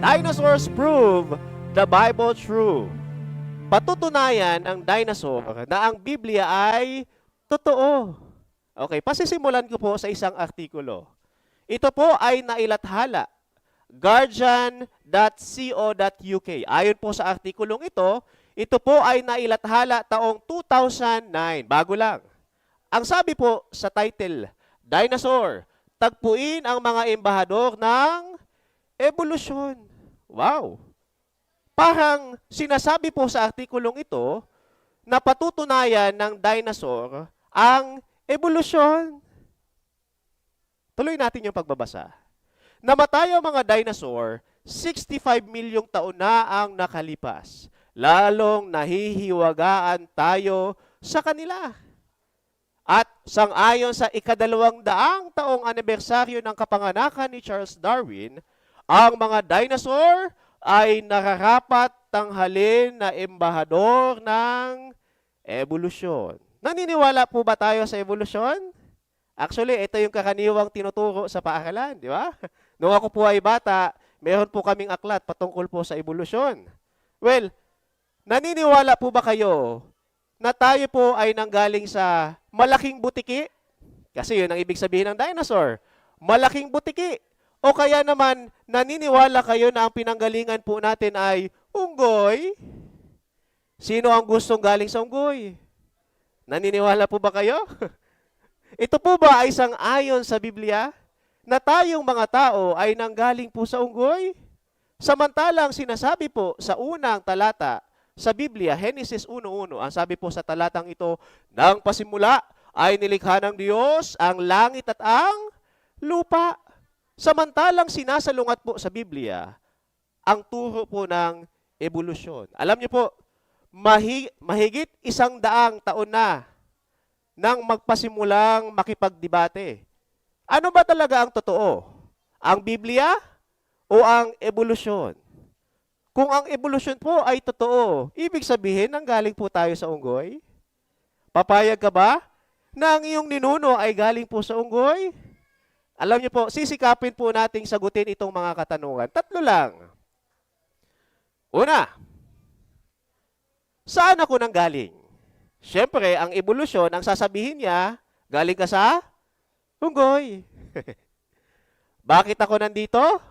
Dinosaurs prove the Bible true. Patutunayan ang dinosaur na ang Biblia ay totoo. Okay, pasisimulan ko po sa isang artikulo. Ito po ay nailathala. Guardian.co.uk. Ayon po sa artikulong ito po ay nailathala taong 2009. Bago lang. Ang sabi po sa title, Dinosaur, tagpuin ang mga embahador ng evolusyon. Wow! Parang sinasabi po sa artikulong ito na patutunayan ng dinosaur ang evolusyon. Tuloy natin yung pagbabasa. Namatay ang mga dinosaur, 65 milyong taon na ang nakalipas. Lalong nahihiwagaan tayo sa kanila. At sang-ayon sa ika-200 taong anibersaryo ng kapanganakan ni Charles Darwin, ang mga dinosaur ay nararapat tanghalin na embahador ng evolusyon. Naniniwala po ba tayo sa evolusyon? Actually, ito yung karaniwang tinuturo sa paaralan, di ba? Nung ako po ay bata, meron po kaming aklat patungkol po sa evolusyon. Well, naniniwala po ba kayo na tayo po ay nanggaling sa malaking butiki? Kasi yun ang ibig sabihin ng dinosaur. Malaking butiki. O kaya naman, naniniwala kayo na ang pinanggalingan po natin ay unggoy? Sino ang gustong galing sa unggoy? Naniniwala po ba kayo? Ito po ba ay sang-ayon sa Biblia na tayong mga tao ay nanggaling po sa unggoy? Samantalang sinasabi po sa unang talata sa Biblia, Genesis 1:1, ang sabi po sa talatang ito, nang pasimula ay nilikha ng Diyos ang langit at ang lupa. Samantalang sinasalungat po sa Biblia ang turo po ng evolusyon. Alam niyo po, mahigit 100 taon na nang magpasimulang makipagdebate. Ano ba talaga ang totoo? Ang Biblia o ang evolusyon? Kung ang evolusyon po ay totoo, ibig sabihin nanggaling po tayo sa unggoy? Papayag ka ba na ang iyong ninuno ay galing po sa unggoy? Alam niyo po, sisikapin po nating sagutin itong mga katanungan. 3 lang. Una, saan ako nanggaling? Siyempre, ang evolusyon, ang sasabihin niya, galing ka sa unggoy. Bakit ako nandito?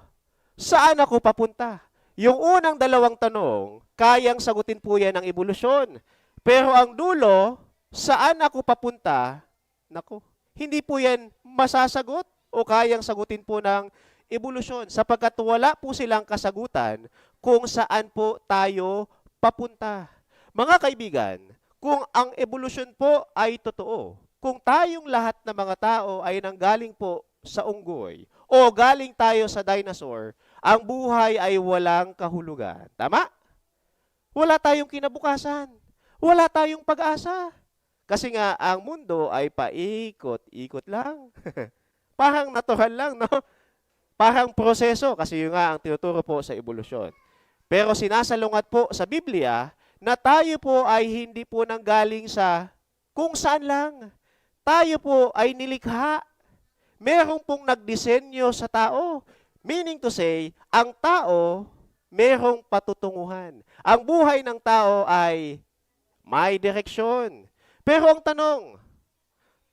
Saan ako papunta? Yung unang 2 tanong, kayang sagutin po yan ng evolusyon. Pero ang dulo, saan ako papunta? Naku, hindi po yan masasagot o kayang sagutin po ng evolusyon sapagkat wala po silang kasagutan kung saan po tayo papunta. Mga kaibigan, kung ang evolusyon po ay totoo, kung tayong lahat ng mga tao ay nanggaling po sa unggoy o galing tayo sa dinosaur, ang buhay ay walang kahulugan. Tama? Wala tayong kinabukasan. Wala tayong pag-asa. Kasi nga, ang mundo ay paikot-ikot lang. Parang natural lang, no? Parang proseso, kasi yun nga ang tinuturo po sa evolusyon. Pero sinasalungat po sa Biblia na tayo po ay hindi po nanggaling sa kung saan lang. Tayo po ay nilikha. Merong pong nagdisenyo sa tao. Meaning to say, ang tao merong patutunguhan. Ang buhay ng tao ay may direksyon. Pero ang tanong,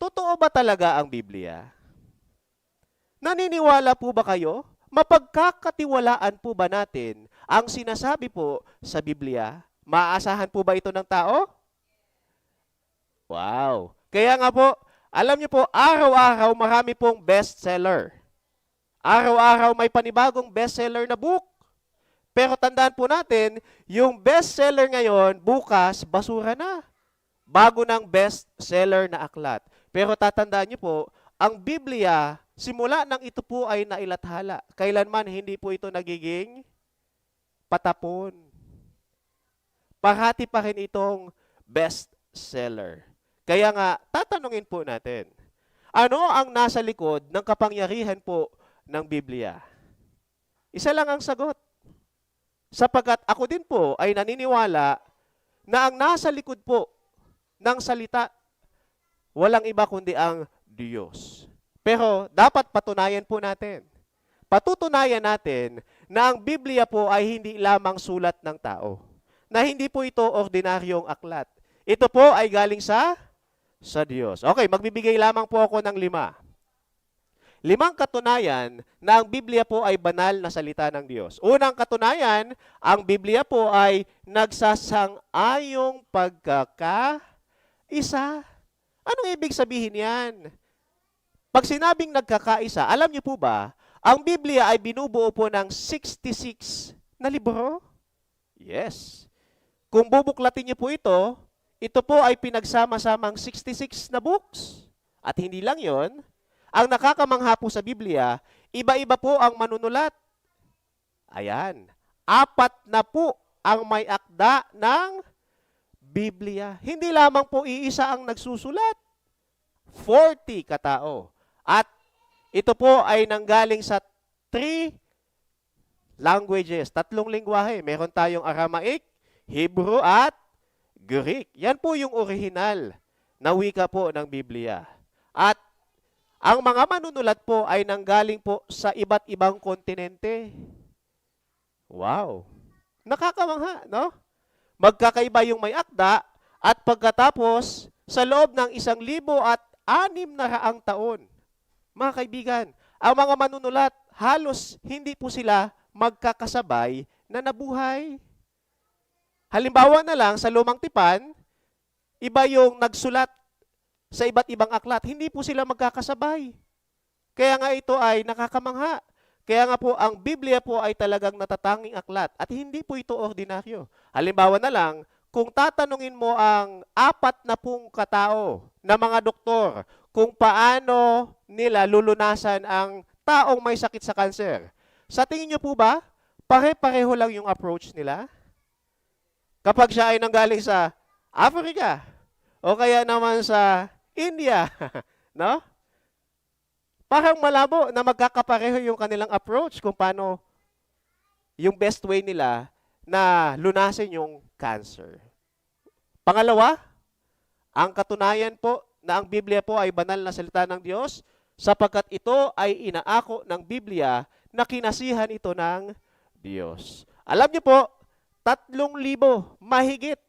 totoo ba talaga ang Biblia? Naniniwala po ba kayo? Mapagkakatiwalaan po ba natin ang sinasabi po sa Biblia? Maaasahan po ba ito ng tao? Wow! Kaya nga po, alam niyo po, araw-araw marami pong bestseller. Araw-araw may panibagong bestseller na book. Pero tandaan po natin, yung bestseller ngayon, bukas, basura na. Bago ng bestseller na aklat. Pero tatandaan niyo po, ang Biblia, simula nang ito po ay nailathala, kailanman hindi po ito nagiging patapon. Parati pa rin itong bestseller. Kaya nga, tatanungin po natin, ano ang nasa likod ng kapangyarihan po ng Biblia? Isa lang ang sagot. Sapagkat ako din po ay naniniwala na ang nasa likod po ng salita, walang iba kundi ang Diyos. Pero dapat patunayan po natin. Patutunayan natin na ang Biblia po ay hindi lamang sulat ng tao. Na hindi po ito ordinaryong aklat. Ito po ay galing sa Diyos. Okay, magbibigay lamang po ako ng 5. 5 katunayan na ang Biblia po ay banal na salita ng Diyos. Unang katunayan, ang Biblia po ay nagsasang-ayong pagkakaisa. Anong ibig sabihin yan? Pag sinabing nagkakaisa, alam niyo po ba, ang Biblia ay binubuo po ng 66 na libro? Yes. Kung bubuklatin niyo po ito po ay pinagsama-samang 66 na books. At hindi lang yon, ang nakakamangha po sa Biblia, iba-iba po ang manunulat. Ayan. 4 na po ang may akda ng Biblia. Hindi lamang po iisa ang nagsusulat. 40 katao. At ito po ay nanggaling sa 3 languages, 3 lingwahe. Meron tayong Aramaic, Hebrew at Greek. Yan po yung orihinal na wika po ng Biblia. At ang mga manunulat po ay nanggaling po sa iba't ibang kontinente. Wow! Nakakamangha, no? Magkakaiba yung may akda at pagkatapos sa loob ng 1,600 taon. Mga kaibigan, ang mga manunulat halos hindi po sila magkakasabay na nabuhay. Halimbawa na lang sa Lumang Tipan, iba yung nagsulat sa iba't ibang aklat, hindi po sila magkakasabay. Kaya nga ito ay nakakamangha. Kaya nga po, ang Biblia po ay talagang natatanging aklat at hindi po ito ordinaryo. Halimbawa na lang, kung tatanungin mo ang 40 katao na mga doktor kung paano nila lulunasan ang taong may sakit sa kanser, sa tingin niyo po ba, pare-pareho lang yung approach nila? Kapag siya ay nanggaling sa Africa, o kaya naman sa India, no? Parang malabo na magkakapareho yung kanilang approach kung paano yung best way nila na lunasin yung cancer. Pangalawa, ang katunayan po na ang Biblia po ay banal na salita ng Diyos sapagkat ito ay inaako ng Biblia na kinasihan ito ng Diyos. Alam niyo po, 3,000 mahigit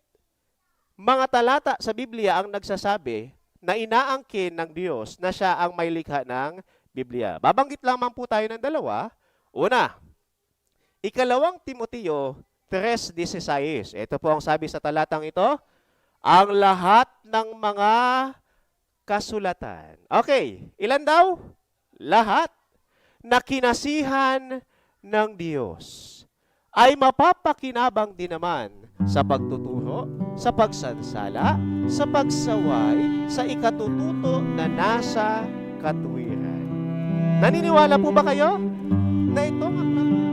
mga talata sa Biblia ang nagsasabi na inaangkin ng Diyos na siya ang may likha ng Biblia. Babanggit lamang po tayo ng 2. Una, 2 Timoteo 3:16. Ito po ang sabi sa talatang ito, ang lahat ng mga kasulatan. Okay, ilan daw? Lahat na kinasihan ng Diyos ay mapapakinabang din naman sa pagtuturo, sa pagsansala, sa pagsaway, sa ikatututo na nasa katuwiran. Naniniwala po ba kayo na itong aklat